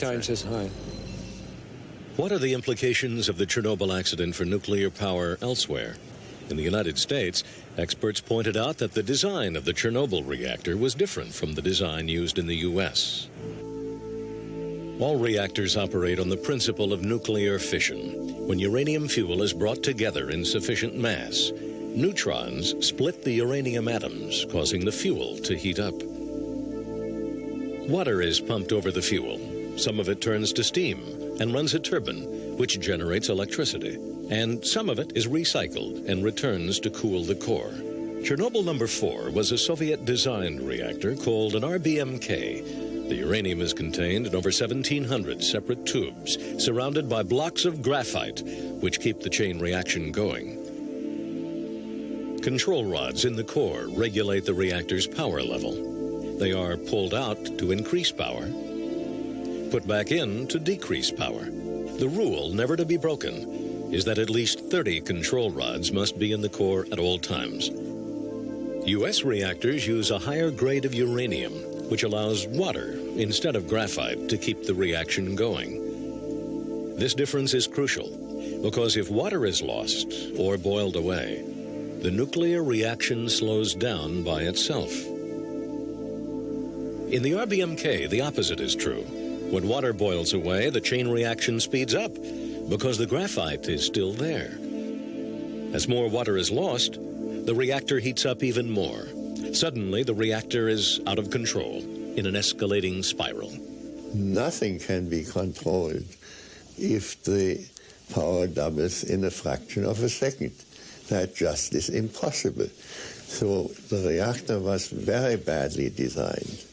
times as high. What are the implications of the Chernobyl accident for nuclear power elsewhere? In the United States, experts pointed out that the design of the Chernobyl reactor was different from the design used in the U.S. All reactors operate on the principle of nuclear fission. When uranium fuel is brought together in sufficient mass, neutrons split the uranium atoms, causing the fuel to heat up. Water is pumped over the fuel. Some of it turns to steam and runs a turbine, which generates electricity. And some of it is recycled and returns to cool the core. Chernobyl number 4 was a Soviet-designed reactor called an RBMK. The uranium is contained in over 1,700 separate tubes, surrounded by blocks of graphite, which keep the chain reaction going. Control rods in the core regulate the reactor's power level. They are pulled out to increase power, put back in to decrease power. The rule, never to be broken, is that at least 30 control rods must be in the core at all times. U.S. reactors use a higher grade of uranium, which allows water instead of graphite to keep the reaction going. This difference is crucial, because if water is lost or boiled away, the nuclear reaction slows down by itself. In the RBMK, the opposite is true. When water boils away, the chain reaction speeds up because the graphite is still there. As more water is lost, the reactor heats up even more. Suddenly, the reactor is out of control in an escalating spiral. Nothing can be controlled if the power doubles in a fraction of a second. That just is impossible. So the reactor was very badly designed.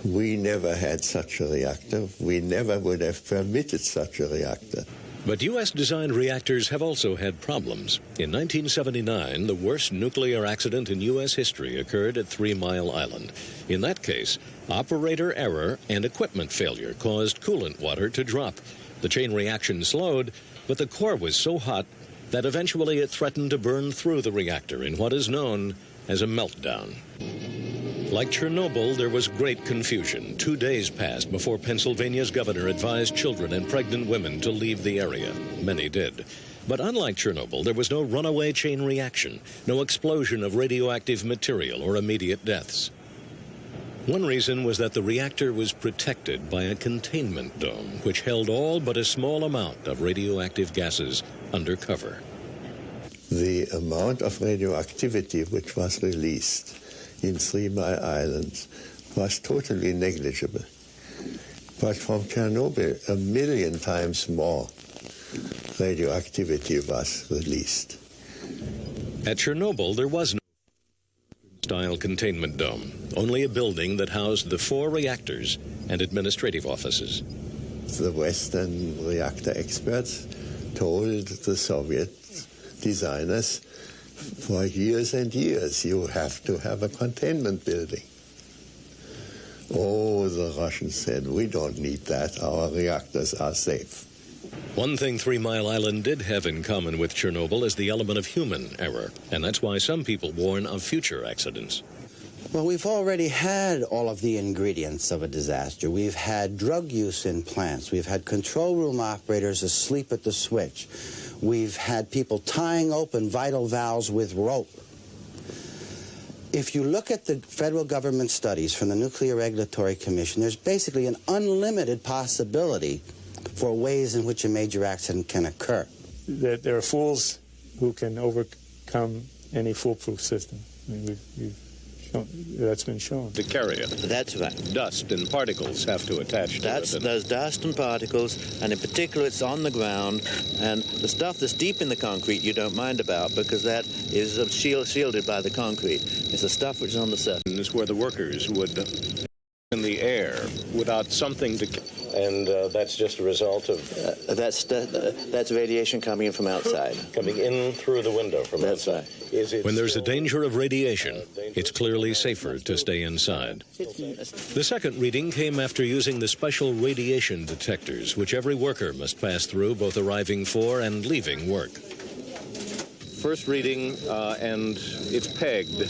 We never had such a reactor. We never would have permitted such a reactor. But U.S.-designed reactors have also had problems. In 1979, the worst nuclear accident in U.S. history occurred at 3 Mile Island. In that case, operator error and equipment failure caused coolant water to drop. The chain reaction slowed, but the core was so hot that eventually it threatened to burn through the reactor in what is known as a meltdown. Like Chernobyl, there was great confusion. 2 days passed before Pennsylvania's governor advised children and pregnant women to leave the area. Many did. But unlike Chernobyl, there was no runaway chain reaction, no explosion of radioactive material or immediate deaths. One reason was that the reactor was protected by a containment dome, which held all but a small amount of radioactive gases under cover. The amount of radioactivity which was released in 3 Mile Island was totally negligible. But from Chernobyl, 1,000,000 times more radioactivity was released. At Chernobyl, there was no style containment dome, only a building that housed the 4 reactors and administrative offices. The Western reactor experts told the Soviet designers for years and years, you have to have a containment building. Oh, the Russians said, we don't need that. Our reactors are safe. One thing 3 Mile Island did have in common with Chernobyl is the element of human error, and that's why some people warn of future accidents. Well, we've already had all of the ingredients of a disaster. We've had drug use in plants. We've had control room operators asleep at the switch. We've had people tying open vital valves with rope. If you look at the federal government studies from the Nuclear Regulatory Commission, there's basically an unlimited possibility for ways in which a major accident can occur. There are fools who can overcome any foolproof system. I mean, that's been shown. To carry it. That's right. Dust and particles have to attach to it. There's dust and particles, and in particular it's on the ground, and the stuff that's deep in the concrete you don't mind about because that is shielded by the concrete. It's the stuff which is on the surface. This is where the workers would in the air without something to... And that's just a result of... That's radiation coming in from outside. Coming in through the window from outside. Right. When there's a danger of radiation, it's clearly safer to stay inside. The second reading came after using the special radiation detectors, which every worker must pass through, both arriving for and leaving work. First reading, and it's pegged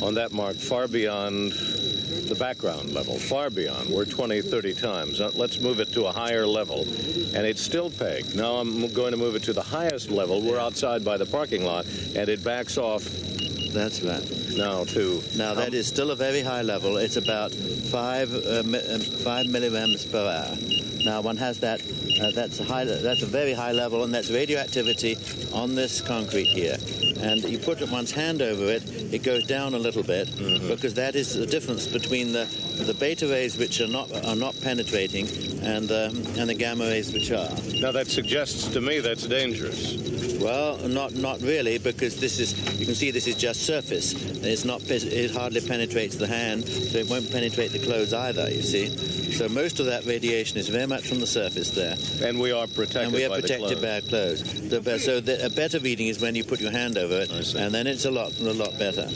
on that mark far beyond the background level, far beyond. We're 20, 30 times. Let's move it to a higher level, and it's still pegged. Now I'm going to move it to the highest level. We're outside by the parking lot, and it backs off. That's right. Now that is still a very high level. It's about 5 milligrams per hour. Now one has that. That's a very high level, and that's radioactivity on this concrete here. And you put one's hand over it, it goes down a little bit, because that is the difference between the beta rays, which are not penetrating, and the gamma rays, which are. Now that suggests to me that's dangerous. Well, not really, because you can see this is just surface. It hardly penetrates the hand, so it won't penetrate the clothes either, you see. So most of that radiation is very much from the surface there. And we are protected by our clothes. So a better reading is when you put your hand over it, and then it's a lot better.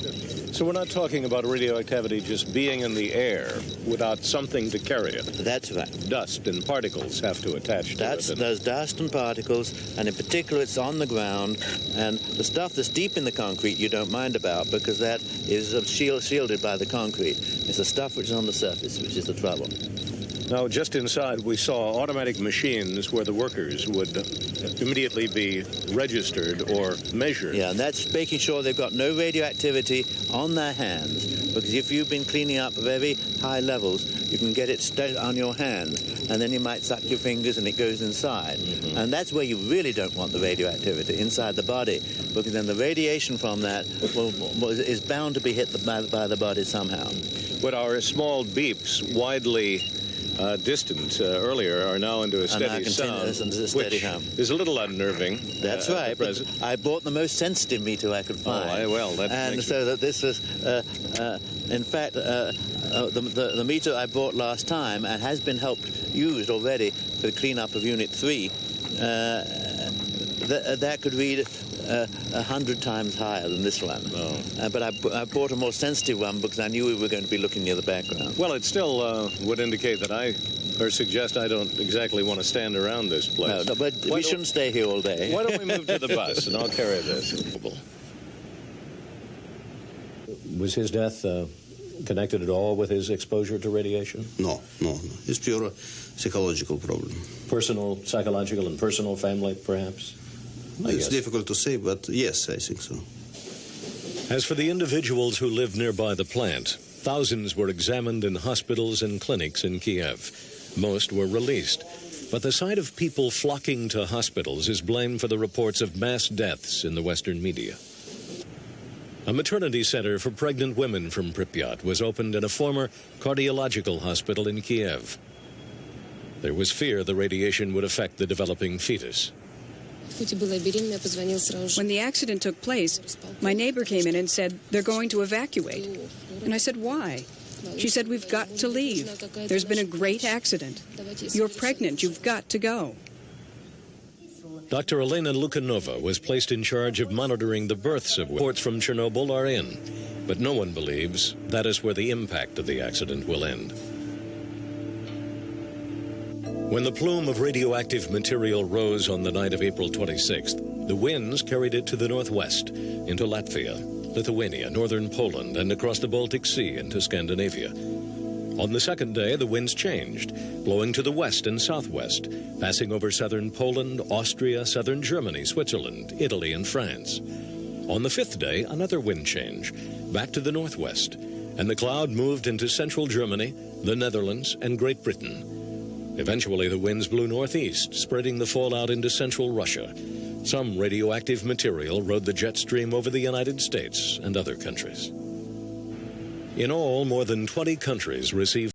So we're not talking about radioactivity just being in the air without something to carry it. That's right. Dust and particles have to attach to it. There's dust and particles, and in particular it's on the ground, and the stuff that's deep in the concrete you don't mind about, because that is shielded by the concrete. It's the stuff which is on the surface which is the trouble. Now, just inside, we saw automatic machines where the workers would immediately be registered or measured. Yeah, and that's making sure they've got no radioactivity on their hands, because if you've been cleaning up very high levels, you can get it stuck on your hand, and then you might suck your fingers and it goes inside. And that's where you really don't want the radioactivity, inside the body, because then the radiation from that is bound to be hit by the body somehow. But our small beeps, widely distant earlier, are now into a steady sound, which is a little unnerving. That's right. But I bought the most sensitive meter I could find. That this was, in fact, the meter I bought last time and has been used already for the cleanup of Unit 3. That could read 100 times higher than this one. But I bought a more sensitive one because I knew we were going to be looking near the background. Well, it still would indicate that suggest I don't exactly want to stand around this place. No, but we shouldn't stay here all day. Why don't we move to the bus, and I'll carry this. Was his death connected at all with his exposure to radiation? No. It's pure psychological problem. Personal, psychological, and personal family, perhaps? It's difficult to say, but yes, I think so. As for the individuals who lived nearby the plant, thousands were examined in hospitals and clinics in Kiev. Most were released. But the sight of people flocking to hospitals is blamed for the reports of mass deaths in the Western media. A maternity center for pregnant women from Pripyat was opened in a former cardiological hospital in Kiev. There was fear the radiation would affect the developing fetus. When the accident took place, my neighbor came in and said, they're going to evacuate. And I said, why? She said, we've got to leave. There's been a great accident. You're pregnant. You've got to go. Dr. Elena Lukanova was placed in charge of monitoring the births of reports from Chernobyl are in. But no one believes that is where the impact of the accident will end. When the plume of radioactive material rose on the night of April 26th, the winds carried it to the northwest, into Latvia, Lithuania, northern Poland, and across the Baltic Sea into Scandinavia. On the second day, the winds changed, blowing to the west and southwest, passing over southern Poland, Austria, southern Germany, Switzerland, Italy, and France. On the fifth day, another wind change, back to the northwest, and the cloud moved into central Germany, the Netherlands, and Great Britain. Eventually, the winds blew northeast, spreading the fallout into central Russia. Some radioactive material rode the jet stream over the United States and other countries. In all, more than 20 countries received